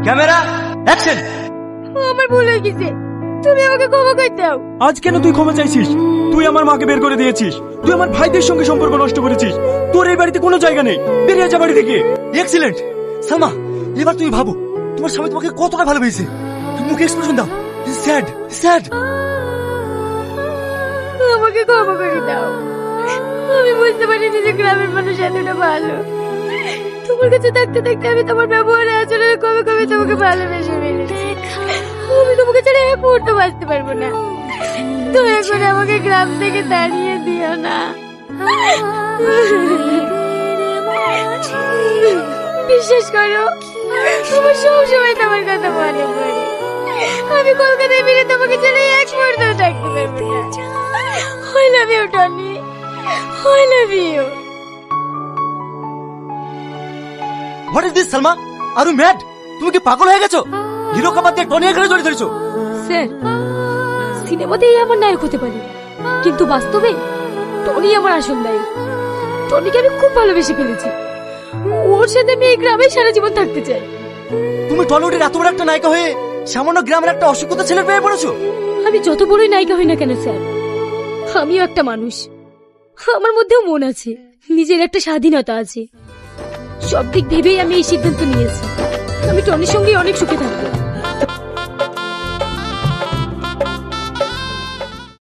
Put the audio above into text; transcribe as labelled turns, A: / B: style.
A: Camera action.
B: আমার ভুল হয়ে গেছে, তুমি আমাকে ক্ষমা করে দাও।
C: আজ কেন তুই ক্ষমা চাইছিস? তুই আমার মাকে বের করে দিয়েছিস, তুই আমার ভাইদের সঙ্গে সম্পর্ক নষ্ট করেছিস। তোর এই বাড়িতে কোনো জায়গা নেই, বেরিয়ে যা বাড়ি থেকে।
A: এক্সিলেন্ট সালমা, এবার তুমি ভাবো তোমার স্বামী তোমাকে কতটা ভালোবেসেছে। তুমি মুখে এক্সপ্রেশন দাও। Sad sad.
B: আমাকে ক্ষমা করে দাও। আমি বুঝতে পারিনি যে গ্রামের মানুষ এতটা ভালো। তোমার কাছে থাকতে থাকতে আমি তোমার ব্যবহারে আচরণে কবে কবে তোমাকে ভালোবেসে ফেলেছি। আমি তোমাকে ছাড়া এক মুহূর্ত বাঁচতে পারবো না। দয়া করে আমাকে গ্রাম থেকে দাঁড়িয়ে দিও না। বিশ্বাস করো, তোমার সব সময় তোমার কথা মনে পড়ে। আমি কলকাতায় ফিরে তোমাকে ছেড়ে এক মুহূর্ত থাকতে পারবো না। I love you, Tony. I love you.
A: What is this Salma? Are you mad? তুমি কি পাগল হয়ে গেছো? হিরো কাবাদ দিয়ে টনি এখানে জড়িয়ে ধরেছো।
B: স্যার, সিনেমাতেই আমার নায়ক হতে পারে, কিন্তু বাস্তবে টনি আমার আসল নায়ক। টনিকে আমি খুব ভালোবেসে ফেলেছি। ওর সাথে আমি এই গ্রামে সারা জীবন থাকতে চাই।
A: তুমি টলিউডের এত বড় একটা নায়িকা হয়ে সামান্য গ্রামের একটা অশিক্ষিত ছেলের পেয়ে পড়েছো।
B: আমি যত বড়ই নায়িকা হই না কেন স্যার, আমিও একটা মানুষ। আমার মধ্যেও মন আছে, নিজের একটা স্বাধীনতা আছে। সব দিক ভেবেই আমি এই সিদ্ধান্ত নিয়েছি। আমি টনির সঙ্গে অনেক সুখে থাকবো।